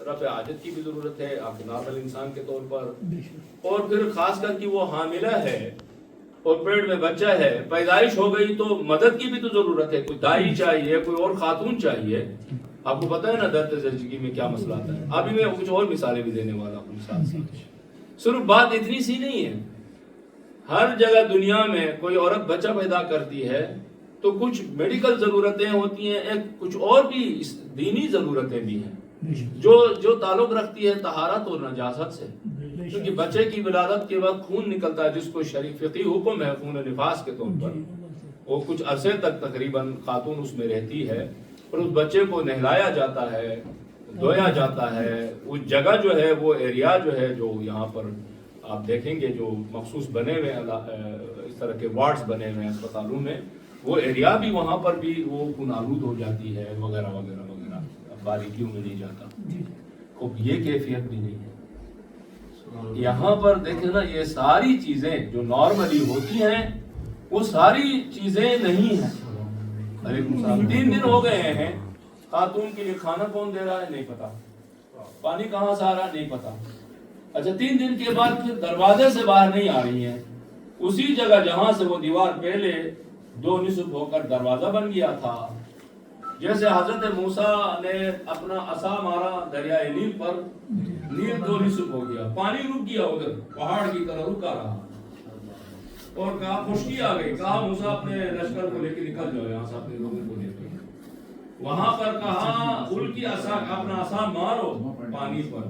رفع حاجت کی بھی ضرورت ہے آپ نارمل انسان کے طور پر، اور پھر خاص کر کہ وہ حاملہ ہے اور پیٹ میں بچہ ہے، پیدائش ہو گئی تو مدد کی بھی تو ضرورت ہے، کوئی دائی چاہیے، کوئی اور خاتون چاہیے. آپ کو پتہ ہے نا درد زچگی میں کیا مسئلہ آتا ہے. ابھی میں کچھ اور مثالیں بھی دینے والا ہوں ساتھ. صرف بات اتنی سی نہیں ہے، ہر جگہ دنیا میں کوئی عورت بچہ پیدا کرتی ہے تو کچھ میڈیکل ضرورتیں ہوتی ہیں، ایک کچھ اور بھی دینی ضرورتیں بھی ہیں جو تعلق رکھتی ہے طہارت اور نجاست سے. کیونکہ بچے کی ولادت کے وقت خون نکلتا ہے جس کو شرعی فقہی حکم ہے خون نفاس کے طور پر، وہ کچھ عرصے تک تقریباً خاتون اس میں رہتی ہے اور اس بچے کو نہلایا جاتا ہے، دھویا جاتا ہے. اس جگہ جو ہے وہ ایریا جو ہے جو یہاں پر آپ دیکھیں گے جو مخصوص بنے ہوئے اس طرح کے وارڈز بنے ہوئے ہیں اسپتالوں میں، وہ ایریا بھی وہاں پر بھی وہ خون آلود ہو جاتی ہے وغیرہ وغیرہ وغیرہ. اب باریکیوں میں نہیں جاتا. اب یہ کیفیت بھی نہیں ہے یہاں پر. دیکھیں نا یہ ساری چیزیں جو نارملی ہوتی ہیں وہ ساری چیزیں نہیں ہیں. علیکم السلام. 3 دن ہو گئے ہیں، خاتون کے لیے کھانا کون دے رہا ہے نہیں پتا، پانی کہاں سے آ رہا ہے نہیں پتا. اچھا 3 دن کے بعد پھر دروازے سے باہر نہیں آ رہی ہیں، اسی جگہ جہاں سے وہ دیوار پہلے 2 نصف ہو کر دروازہ بن گیا تھا. جیسے حضرت موسیٰ نے اپنا عصا مارا دریائے نیل پر، نیل 2 نصف ہو گیا، پانی رک گیا، ادھر پہاڑ کی طرح رکا رہا اور کہا خشکی آ گئی. کہا موسیٰ اپنے لشکر کو لے کے نکل جاؤ یہاں سے، اپنے لوگوں کو لے کے. وہاں پر کہا ال کی عصا، اپنا عصا مارو پانی پر،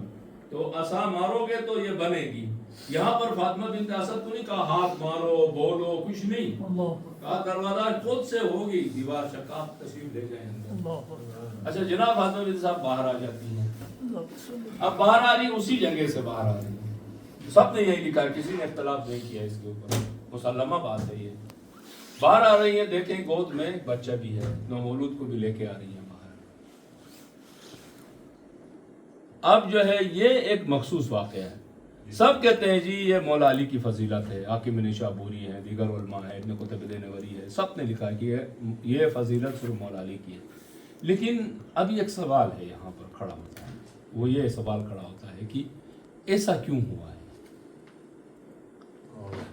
تو عصا مارو گے تو یہ بنے گی. یہاں پر فاطمہ بنت اسد کو نہیں کہا ہاتھ مارو بولو کچھ نہیں، کہا دروازہ خود سے ہوگی، دیوار شکاف تشریف لے جائیں اندر. اچھا جناب فاطمہ بنت صاحب باہر آ جاتی ہیں. اب باہر آ رہی اسی جگہ سے باہر آ رہی ہے، سب نے یہی لکھا ہے، کسی نے اختلاف نہیں کیا اس کے اوپر، مسلمہ بات ہے یہ. باہر آ رہی ہے، دیکھیں گود میں بچہ بھی ہے، نومولود کو بھی لے کے آ رہی ہے باہر. اب جو ہے یہ ایک مخصوص واقعہ ہے. سب کہتے ہیں جی یہ مولا علی کی فضیلت ہے، حاکم نیشابوری ہے، دیگر علماء ہے، ابن قتیبہ نوری ہے، سب نے لکھا ہے کہ یہ فضیلت صرف مولا علی کی ہے. لیکن ابھی ایک سوال ہے یہاں پر کھڑا ہوتا ہے، وہ یہ سوال کھڑا ہوتا ہے کہ ایسا کیوں ہوا ہے؟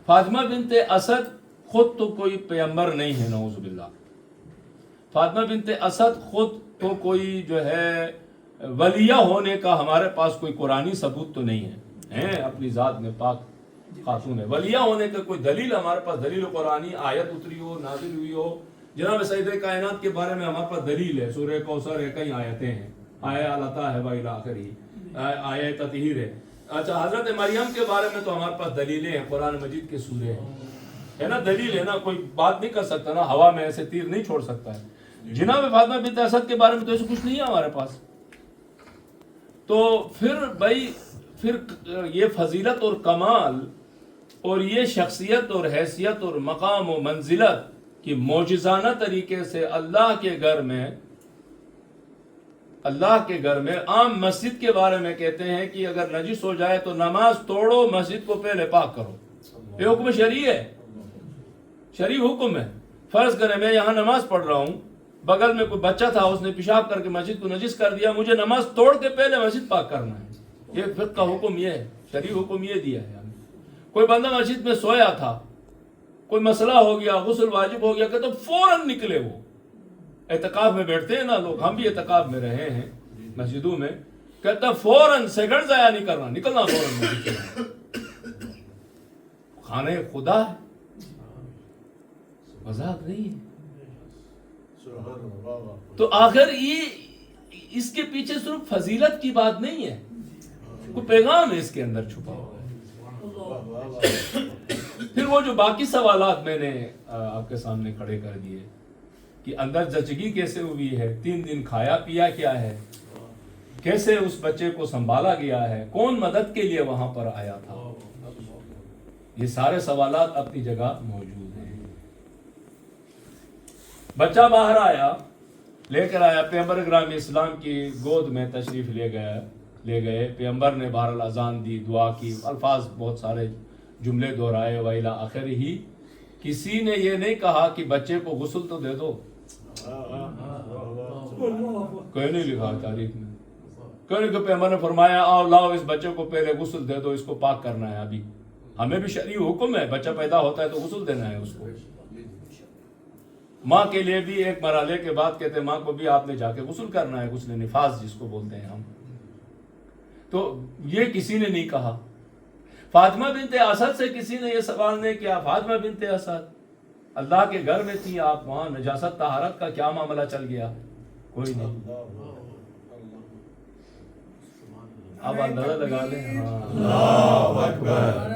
فاطمہ بنت اسد خود تو کوئی پیغمبر نہیں ہے نعوذ باللہ. فاطمہ بنت اسد خود تو کوئی جو ہے ولیہ ہونے کا ہمارے پاس کوئی قرآنی ثبوت تو نہیں ہے، اپنی ذات میں پاک خاتون ہے. ولیہ ہونے کا کوئی دلیل ہمارے پاس، دلیل قرآنی آیت اتری ہو، نازل ہوئی ہو. جناب سید کائنات کے بارے میں ہمارے پاس دلیل ہے، سورہ کوثر ہے، کئی آیتیں ہیں، آیہ العطا ہے وإلی آخری، آیہ تطہیر ہے. اچھا حضرت مریم کے بارے میں تو ہمارے پاس دلیلیں ہیں، قرآن مجید کے سورے ہیں، ہے نا، دلیل ہے نا، کوئی بات نہیں کر سکتا نا، ہوا میں ایسے تیر نہیں چھوڑ سکتا ہے. جناب فاطمہ بنت اسد کے بارے میں تو ایسا کچھ نہیں ہے ہمارے پاس. تو پھر یہ فضیلت اور کمال اور یہ شخصیت اور حیثیت اور مقام و منزلت کی معجزانہ طریقے سے اللہ کے گھر میں عام مسجد کے بارے میں کہتے ہیں کہ اگر نجس ہو جائے تو نماز توڑو، مسجد کو پہلے پاک کرو. یہ حکم شرعی ہے، شرعی حکم ہے. فرض کریں میں یہاں نماز پڑھ رہا ہوں، بغل میں کوئی بچہ تھا، اس نے پیشاب کر کے مسجد کو نجس کر دیا، مجھے نماز توڑ کے پہلے مسجد پاک کرنا ہے. یہ فقہ کا حکم یہ ہے، شرعی حکم یہ دیا ہے. کوئی بندہ مسجد میں سویا تھا، کوئی مسئلہ ہو گیا، غسل واجب ہو گیا کہ تو فوراً نکلے. وہ اعتکاف میں بیٹھتے ہیں نا لوگ، ہم بھی اعتکاف میں رہے ہیں مسجدوں میں، کہتا فوراً سیکنڈ ضائع نہیں کرنا، نکلنا فوراً مسجد سے. خانہ خدا ہے، مذاق نہیں ہے. تو آخر یہ اس کے پیچھے صرف فضیلت کی بات نہیں ہے، کوئی پیغام ہے اس کے اندر چھپا ہوا ہے. پھر وہ جو باقی سوالات میں نے آپ کے سامنے کھڑے کر دیے کہ اندر زچگی کیسے ہوئی ہے، 3 دن کھایا پیا کیا ہے، کیسے اس بچے کو سنبھالا گیا ہے، کون مدد کے لیے وہاں پر آیا تھا، یہ سارے سوالات اپنی جگہ موجود ہیں. بچہ باہر آیا، لے کر آیا، پیغمبر گرامی اسلام کی گود میں تشریف لے گئے. پیغمبر نے بہرحال اذان دی، دعا کی، الفاظ بہت سارے جملے دہرائے وإلی آخرہ. کسی نے یہ نہیں کہا کہ بچے کو غسل تو دے دو، کوئی نہیں لکھا تاریخ میں. کہنے کہ پیغمبر نے فرمایا آؤ لاؤ اس بچے کو پہلے غسل دے دو، اس کو پاک کرنا ہے ابھی. ہمیں بھی شرعی حکم ہے، بچہ پیدا ہوتا ہے تو غسل دینا ہے اس کو. ماں کے لیے بھی ایک مرحلے کے بعد کہتے ہیں ماں کو بھی آپ نے جا کے غسل کرنا ہے، غسل نفاس جس کو بولتے ہیں ہم. تو یہ کسی نے نہیں کہا. فاطمہ بنت اسد سے کسی نے یہ سوال نہیں کیا. فاطمہ بنت اسد اللہ کے گھر میں تھی، آپ وہاں نجاست طہارت کا کیا معاملہ چل گیا؟ کوئی نہیں. اب اندازہ لگا لیں. اللہ اکبر.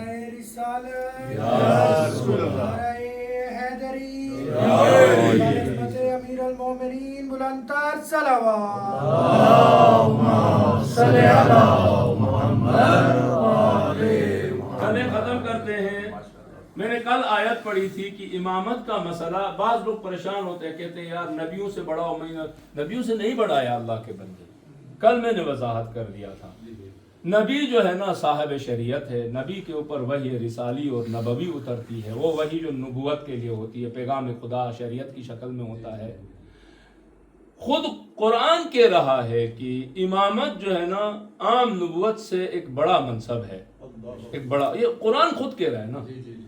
امیر المومنین بلندتر صلوات. کلے ختم کرتے ہیں. میں نے کل آیت پڑھی تھی کہ امامت کا مسئلہ، بعض لوگ پریشان ہوتے ہیں، کہتے ہیں یار نبیوں سے بڑا ہو. نبیوں سے نہیں بڑھایا اللہ کے بندے. کل میں نے وضاحت کر دیا تھا، نبی جو ہے نا صاحب شریعت ہے. نبی کے اوپر وحی رسالی اور نبوی اترتی ہے. وہ وحی جو نبوت کے لیے ہوتی ہے، پیغام خدا شریعت کی شکل میں ہوتا ہے. خود قرآن کہہ رہا ہے کہ امامت جو ہے نا عام نبوت سے ایک بڑا منصب ہے، ایک بڑا. یہ قرآن خود کہہ رہا ہے نا.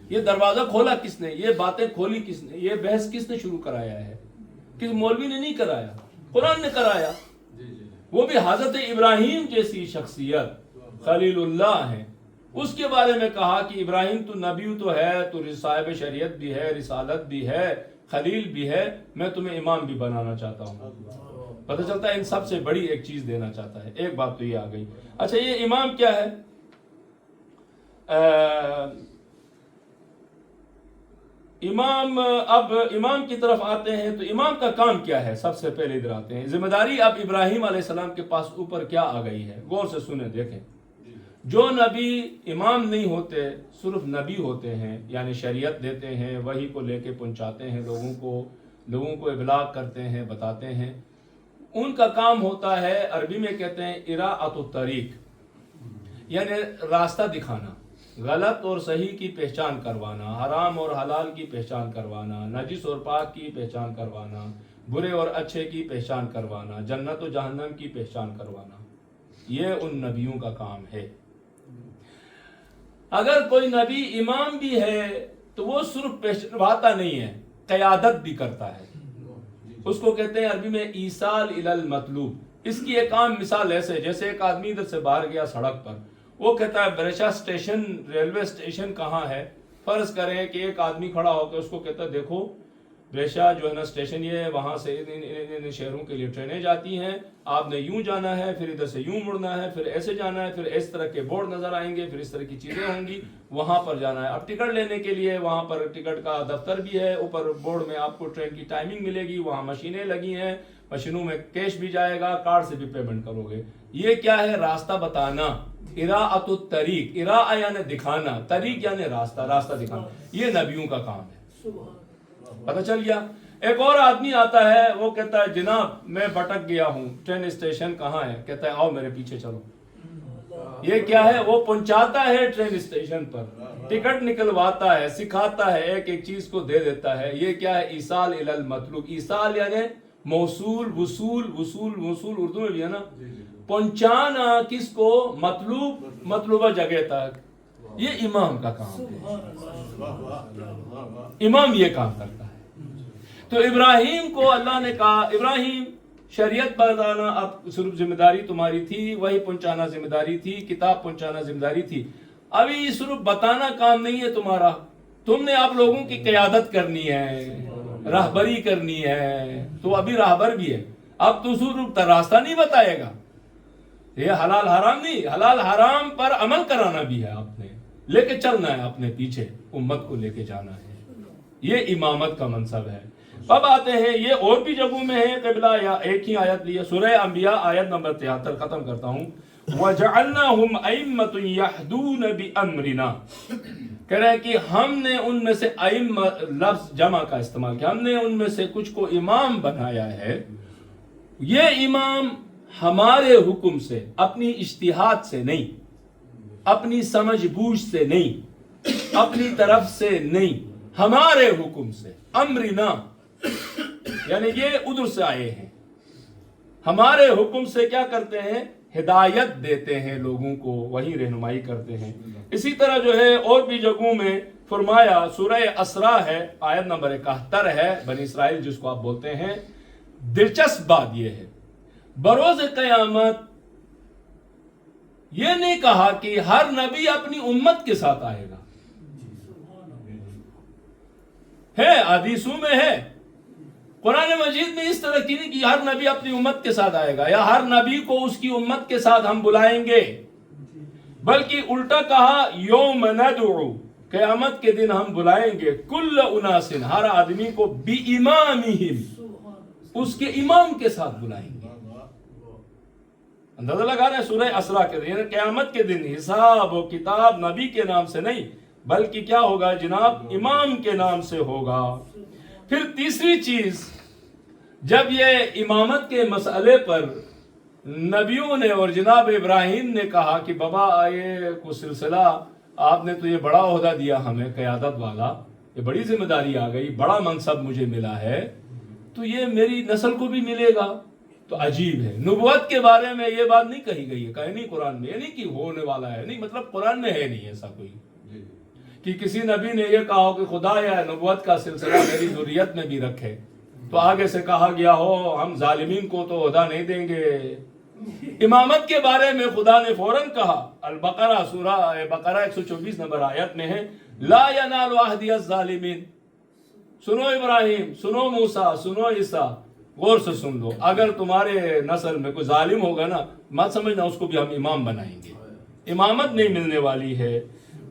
یہ دروازہ کھولا کس نے؟ یہ باتیں کھولی کس نے؟ یہ بحث کس نے شروع کرایا ہے؟ کس مولوی نے نہیں کرایا، قرآن نے کرایا. وہ بھی حضرت ابراہیم جیسی شخصیت خلیل اللہ ہے، اس کے بارے میں کہا کہ ابراہیم تو نبی تو ہے، تو صاحب شریعت بھی ہے، رسالت بھی ہے، خلیل بھی ہے، میں تمہیں امام بھی بنانا چاہتا ہوں. پتہ چلتا ہے ان سب سے بڑی ایک چیز دینا چاہتا ہے. ایک بات تو یہ آ گئی. اچھا یہ امام کیا ہے؟ امام، اب امام کی طرف آتے ہیں تو امام کا کام کیا ہے؟ سب سے پہلے ادھر آتے ہیں. ذمہ داری اب ابراہیم علیہ السلام کے پاس اوپر کیا آ گئی ہے؟ غور سے سنیں دیکھیں. جو نبی امام نہیں ہوتے، صرف نبی ہوتے ہیں، یعنی شریعت دیتے ہیں، وحی کو لے کے پہنچاتے ہیں لوگوں کو ابلاغ کرتے ہیں، بتاتے ہیں. ان کا کام ہوتا ہے، عربی میں کہتے ہیں اراءۃ الطریق، یعنی راستہ دکھانا، غلط اور صحیح کی پہچان کروانا، حرام اور حلال کی پہچان کروانا، نجس اور پاک کی پہچان کروانا، برے اور اچھے کی پہچان کروانا، جنت و جہنم کی پہچان کروانا. یہ ان نبیوں کا کام ہے. اگر کوئی نبی امام بھی ہے تو وہ صرف پہچانواتا نہیں ہے، قیادت بھی کرتا ہے. اس کو کہتے ہیں عربی میں ایصال الی المطلوب. اس کی ایک عام مثال ایسے، جیسے ایک آدمی ادھر سے باہر گیا سڑک پر، وہ کہتا ہے بریشا اسٹیشن، ریلوے اسٹیشن کہاں ہے؟ فرض کریں کہ ایک آدمی کھڑا ہو کے اس کو کہتا ہے دیکھو بریشا جو ہے نا اسٹیشن یہ ہے، وہاں سے ان شہروں کے لیے ٹرینیں جاتی ہیں، آپ نے یوں جانا ہے، پھر ادھر سے یوں مڑنا ہے، پھر ایسے جانا ہے، پھر اس طرح کے بورڈ نظر آئیں گے، پھر اس طرح کی چیزیں ہوں گی، وہاں پر جانا ہے. اب ٹکٹ لینے کے لیے وہاں پر ٹکٹ کا دفتر بھی ہے، اوپر بورڈ میں آپ کو ٹرین کی ٹائمنگ ملے گی، وہاں مشینیں لگی ہیں، مشینوں میں کیش بھی جائے گا، کارڈ سے بھی پیمنٹ کرو گے. یہ کیا ہے؟ راستہ بتانا. اراءۃ الطریق، اراء یعنی دکھانا، طریق یعنی راستہ دکھانا. یہ نبیوں کا کام ہے. پتہ چل گیا؟ ایک اور آدمی آتا ہے، وہ کہتا ہے جناب میں بھٹک گیا ہوں، ٹرین اسٹیشن کہاں ہے؟ کہتا ہے آؤ میرے پیچھے چلو. یہ کیا ہے؟ وہ پہنچاتا ہے ٹرین اسٹیشن پر، ٹکٹ نکلواتا ہے، سکھاتا ہے، ایک ایک چیز کو دے دیتا ہے. یہ کیا ہے؟ ایصال الی المطلوب. ایصال یعنی موصول، وصول اردو میں بھی ہے نا، پہنچانا کس کو؟ مطلوبہ جگہ تک. یہ امام کا کام ہے. امام یہ کام کرتا ہے. تو ابراہیم کو اللہ نے کہا ابراہیم شریعت بتانا اب صرف ذمہ داری تمہاری تھی، وہی پہنچانا ذمہ داری تھی، کتاب پہنچانا ذمہ داری تھی. ابھی صرف بتانا کام نہیں ہے تمہارا، تم نے آپ لوگوں کی قیادت کرنی ہے، راہبری کرنی ہے. تو ابھی راہبر بھی ہے. اب تو صرف راستہ نہیں بتائے گا، یہ حلال حرام نہیں، حلال حرام پر عمل کرانا بھی ہے. آپ نے لے کے چلنا ہے، اپنے پیچھے امت کو لے کے جانا ہے. یہ امامت کا منصب ہے. اب آتے ہیں، یہ اور بھی جگہوں میں ہے قبلہ، یا ایک ہی آیت لی ہے، سورہ انبیاء آیت نمبر 73. ختم کرتا ہوں. وَجَعَلْنَاهُمْ أَئِمَّةً يَهْدُونَ بِأَمْرِنَا. کہہ رہے ہیں کہ ہم نے ان میں سے ائمہ لفظ جمع کا استعمال کیا، ہم نے ان میں سے کچھ کو امام بنایا ہے. یہ امام ہمارے حکم سے، اپنی اجتہاد سے نہیں، اپنی سمجھ بوجھ سے نہیں، اپنی طرف سے نہیں، ہمارے حکم سے. امرنا یعنی یہ ادھر سے آئے ہیں. ہمارے حکم سے کیا کرتے ہیں؟ ہدایت دیتے ہیں لوگوں کو، وہی رہنمائی کرتے ہیں۔ اسی طرح جو ہے اور بھی جگہوں میں فرمایا، سورہ اسراء ہے، آیت نمبر 71 ہے، بنی اسرائیل جس کو آپ بولتے ہیں۔ دلچسپ بات یہ ہے، بروز قیامت یہ نہیں کہا کہ ہر نبی اپنی امت کے ساتھ آئے گا، ہے حدیثوں میں ہے، قرآن مجید میں اس طرح کی نہیں کہ ہر نبی اپنی امت کے ساتھ آئے گا یا ہر نبی کو اس کی امت کے ساتھ ہم بلائیں گے، بلکہ الٹا کہا یوم ندعو، قیامت کے دن ہم بلائیں گے کل اناس، ہر آدمی کو بِإِمَامِهِمْ، اس کے امام کے ساتھ بلائیں گے۔ اندازہ لگا رہے ہیں سورہ اسراء کے دن، قیامت کے دن حساب و کتاب نبی کے نام سے نہیں بلکہ کیا ہوگا جناب، امام کے نام سے ہوگا۔ پھر تیسری چیز، جب یہ امامت کے مسئلے پر نبیوں نے اور جناب ابراہیم نے کہا کہ بابا یہ کو سلسلہ آپ نے تو یہ بڑا عہدہ دیا ہمیں قیادت والا، یہ بڑی ذمہ داری آ گئی، بڑا منصب مجھے ملا ہے، تو یہ میری نسل کو بھی ملے گا، تو عجیب ہے۔ نبوت کے بارے میں یہ بات نہیں کہی گئی ہے، کہیں نہیں قرآن میں، یہ نہیں کہ ہونے والا ہے، نہیں مطلب قرآن میں ہے نہیں ایسا کوئی کہ کسی نبی نے یہ کہا ہو کہ خدا یا نبوت کا سلسلہ میری ذریت میں بھی رکھے، تو آگے سے کہا گیا ہو ہم ظالمین کو تو عہدہ نہیں دیں گے۔ امامت کے بارے میں خدا نے فوراً کہا، البقرہ سورہ بقرہ 124 نمبر آیت میں ہے، لا ینال عہدی الظالمین۔ سنو ابراہیم، سنو موسیٰ، سنو عیسیٰ، غور سے سن لو، اگر تمہارے نسل میں کوئی ظالم ہوگا نا، مت سمجھنا اس کو بھی ہم امام بنائیں گے، امامت نہیں ملنے والی ہے۔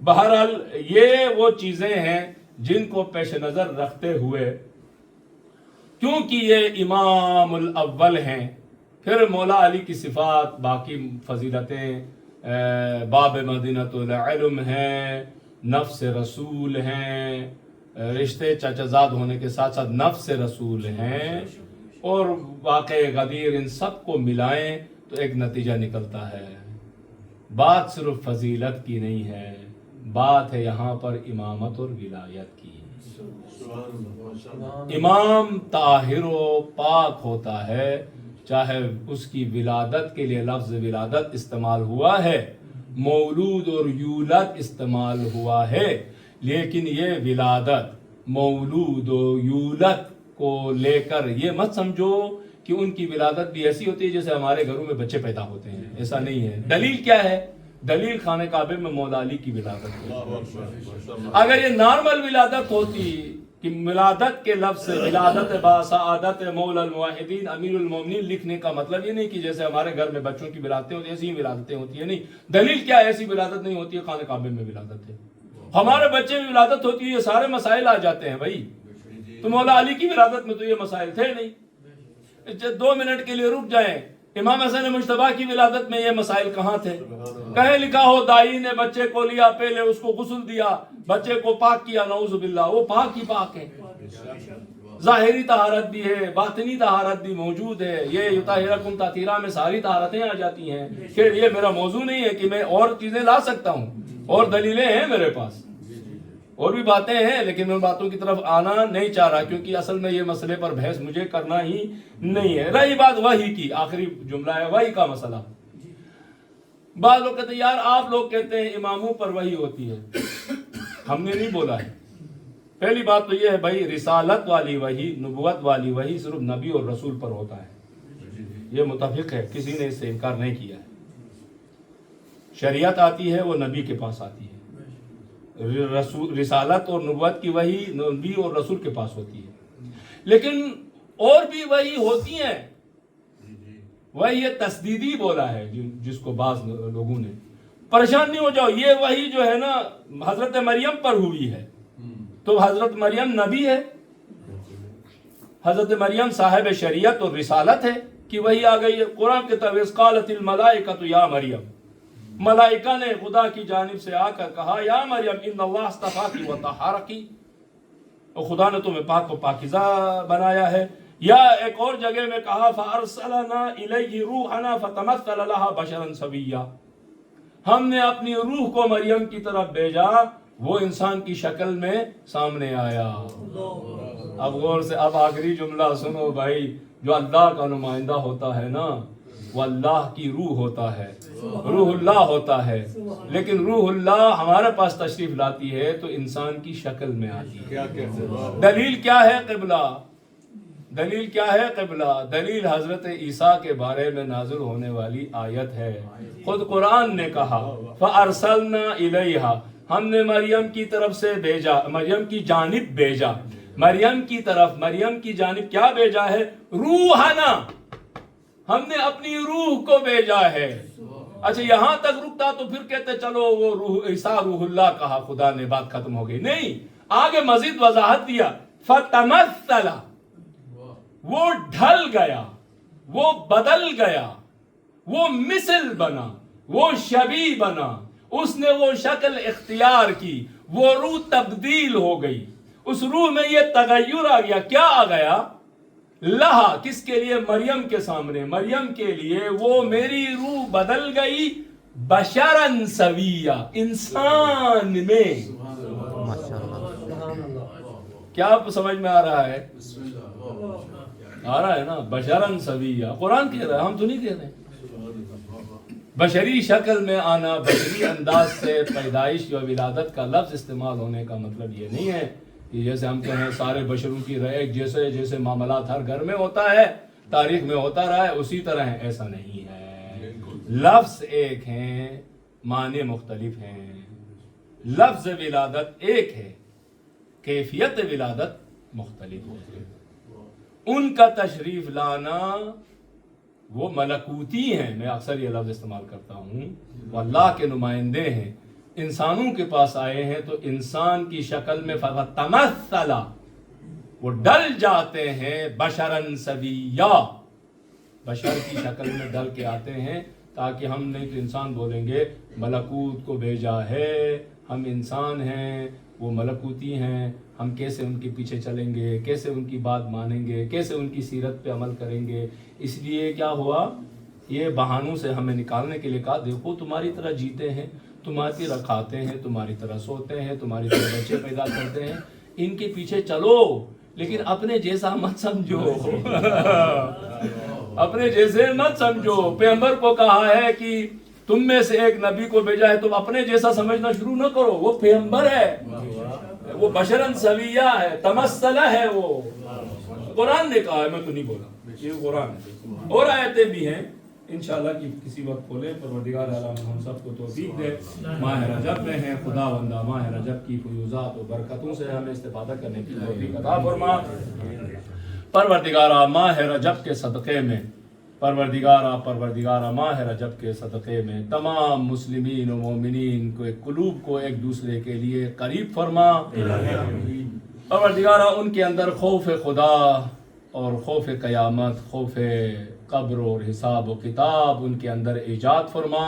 بہرحال یہ وہ چیزیں ہیں جن کو پیش نظر رکھتے ہوئے، کیونکہ یہ امام الاول ہیں، پھر مولا علی کی صفات، باقی فضیلتیں، باب مدینۃ العلم ہیں، نفس رسول ہیں، رشتے چچا زاد ہونے کے ساتھ ساتھ نفس رسول ہیں، اور واقع غدیر، ان سب کو ملائیں تو ایک نتیجہ نکلتا ہے۔ بات صرف فضیلت کی نہیں ہے، بات ہے یہاں پر امامت اور ولایت کی۔ امام طاہر و پاک ہوتا ہے، چاہے اس کی ولادت کے لیے لفظ ولادت استعمال ہوا ہے، مولود اور یولد استعمال ہوا ہے، لیکن یہ ولادت مولود و یولد کو لے کر یہ مت سمجھو کہ ان کی ولادت بھی ایسی ہوتی ہے جیسے ہمارے گھروں میں بچے پیدا ہوتے ہیں، ایسا نہیں ہے۔ دلیل کیا ہے؟ دلیل خانہ کعبے میں مولا علی کی ولادت ہے۔ اگر یہ نارمل ولادت ہوتی کہ ولادت کے لفظ سے ولادت باسعادت مولا الموحدین امیر المومنین لکھنے کا مطلب یہ نہیں کہ جیسے ہمارے گھر میں بچوں کی ولادتیں ہوتی ہیں ایسی ہی ولادتیں ہوتی ہیں، نہیں، دلیل کیا ہے؟ ایسی ولادت نہیں ہوتی ہے، خانہ کعبے میں ولادت ہے۔ ہمارے بچے میں ولادت ہوتی ہے، یہ سارے مسائل آ جاتے ہیں بھائی، تو مولا علی کی ولادت میں تو یہ مسائل تھے نہیں۔ 2 منٹ کے لیے رک جائیں، امام حسن مجتبیٰ کی ولادت میں یہ مسائل کہاں تھے؟ کہیں لکھا ہو دائی نے بچے کو لیا، پہلے اس کو غسل دیا، بچے کو پاک کیا، نعوذ باللہ، وہ پاک ہی پاک ہے، ظاہری طہارت بھی ہے، باطنی طہارت بھی موجود ہے۔ یہ یطہرکم تطہیرا میں ساری طہارتیں آ جاتی ہیں۔ پھر یہ میرا موضوع نہیں ہے کہ میں اور چیزیں لا سکتا ہوں، اور دلیلیں ہیں میرے پاس، اور بھی باتیں ہیں، لیکن میں ان باتوں کی طرف آنا نہیں چاہ رہا، کیونکہ اصل میں یہ مسئلے پر بحث مجھے کرنا ہی نہیں ہے۔ رہی بات وحی کی، آخری جملہ ہے وحی کا مسئلہ۔ بعض لوگ کہتے ہیں یار آپ لوگ کہتے ہیں اماموں پر وحی ہوتی ہے، ہم نے نہیں بولا ہے۔ پہلی بات تو یہ ہے بھائی، رسالت والی وحی، نبوت والی وحی صرف نبی اور رسول پر ہوتا ہے، یہ متفق ہے، کسی نے اس سے انکار نہیں کیا ہے۔ شریعت آتی ہے وہ نبی کے پاس آتی ہے، رسالت اور نبوت کی وحی نبی اور رسول کے پاس ہوتی ہے، لیکن اور بھی وحی ہوتی ہیں۔ وحی یہ تسدیدی بولا ہے جس کو بعض لوگوں نے، پریشان نہیں ہو جاؤ، یہ وحی جو ہے نا حضرت مریم پر ہوئی ہے، تو حضرت مریم نبی ہے، حضرت مریم صاحب شریعت اور رسالت ہے کہ وحی آ گئی ہے۔ قرآن کے طویز قالت الملائکۃ یا مریم، ملائکہ نے خدا کی جانب سے آ کر کہا یا مریم ان اللہ اصطفاکی و طہرکی، اور خدا نے تمہیں پاک و پاکیزہ بنایا ہے۔ یا ایک اور جگہ میں کہا فارسلنا الیہ روحنا فتمثل لها بشرا سویا، ہم نے اپنی روح کو مریم کی طرف بھیجا، وہ انسان کی شکل میں سامنے آیا۔ اب غور سے اب آخری جملہ سنو بھائی، جو اللہ کا نمائندہ ہوتا ہے نا وہ اللہ کی روح ہوتا ہے، روح اللہ ہوتا ہے، لیکن روح اللہ ہمارے پاس تشریف لاتی ہے تو انسان کی شکل میں آتی ہے۔ دلیل کیا ہے قبلہ؟ دلیل کیا ہے قبلہ؟ دلیل حضرت عیسیٰ کے بارے میں نازل ہونے والی آیت ہے۔ خود قرآن نے کہا فَأَرْسَلْنَا إِلَيْهَا، ہم نے مریم کی طرف سے بھیجا، مریم کی جانب بھیجا، مریم کی طرف، مریم کی جانب کیا بھیجا ہے؟ روحنا، ہم نے اپنی روح کو بھیجا ہے۔ اچھا یہاں تک رکتا تو پھر کہتے چلو وہ روح عیسیٰ روح اللہ کہا، خدا نے، بات ختم ہو گئی۔ نہیں، آگے مزید وضاحت دیا فَتَمَثَّلَ، وہ ڈھل گیا، وہ بدل گیا، وہ مثل بنا، وہ شبیہ بنا، اس نے وہ شکل اختیار کی، وہ روح تبدیل ہو گئی، اس روح میں یہ تغیر آ گیا۔ کیا آ گیا؟ لہا، کس کے لیے؟ مریم کے سامنے، مریم کے لیے وہ میری روح بدل گئی بشرن سویہ، انسان میں۔ کیا آپ کو سمجھ میں آ رہا ہے؟ آ رہا ہے نا؟ بشرن سویہ، قرآن کہہ رہا ہے، ہم تو نہیں کہہ رہے۔ بشری شکل میں آنا، بشری انداز سے پیدائش یا ولادت کا لفظ استعمال ہونے کا مطلب یہ نہیں ہے کہ جیسے ہم کہیں سارے بشروں کی رائے جیسے معاملات ہر گھر میں ہوتا ہے، تاریخ میں ہوتا رہا ہے، اسی طرح ہے، ایسا نہیں ہے۔ لفظ ایک ہیں، معنی مختلف ہیں۔ لفظ ولادت ایک ہے، کیفیت ولادت مختلف ہوتی ہے۔ ان کا تشریف لانا وہ ملکوتی ہیں، میں اکثر یہ لفظ استعمال کرتا ہوں، وہ اللہ کے نمائندے ہیں، انسانوں کے پاس آئے ہیں تو انسان کی شکل میں فتمثل، وہ ڈل جاتے ہیں بشرن سویہ، بشر کی شکل میں ڈل کے آتے ہیں، تاکہ ہم نہیں تو انسان بولیں گے ملکوت کو بھیجا ہے، ہم انسان ہیں، وہ ملکوتی ہیں، ہم کیسے ان کے پیچھے چلیں گے، کیسے ان کی بات مانیں گے، کیسے ان کی سیرت پہ عمل کریں گے۔ اس لیے کیا ہوا، یہ بہانوں سے ہمیں نکالنے کے لیے کہا دیکھو تمہاری طرح جیتے ہیں، تمہاری طرح کھاتے ہیں، تمہاری طرح سوتے ہیں، تمہاری طرح بچے پیدا کرتے ہیں، ان کے پیچھے چلو، لیکن اپنے جیسا مت سمجھو، اپنے جیسے مت سمجھو۔ پیغمبر کو کہا ہے کہ تم میں سے ایک نبی کو بھیجا ہے، تم اپنے جیسا سمجھنا شروع نہ کرو، وہ پیغمبر ہے، وہ بشرن سویہ ہے، تمثلہ ہے، وہ قرآن نے کہا ہے، میں تو نہیں بولا، یہ قرآن ہے۔ اور آیتیں بھی ہیں انشاءاللہ کہ کسی وقت کھولیں، پروردگار عالم ہم سب کو توفیق دے۔ ماہ رجب میں ہیں، خدا بندہ ماہ رجب کی فیوزات و برکتوں سے ہمیں استفادہ کرنے کی توفیق عطا فرما۔ پروردگارا ماہ رجب کے صدقے میں، پروردگارا ماہ رجب کے صدقے میں تمام مسلمین و مومنین کو قلوب کو ایک دوسرے کے لیے قریب فرما۔ پروردگارا ان کے اندر خوف خدا اور خوف قیامت، خوف قبر اور حساب و کتاب ان کے اندر ایجاد فرما۔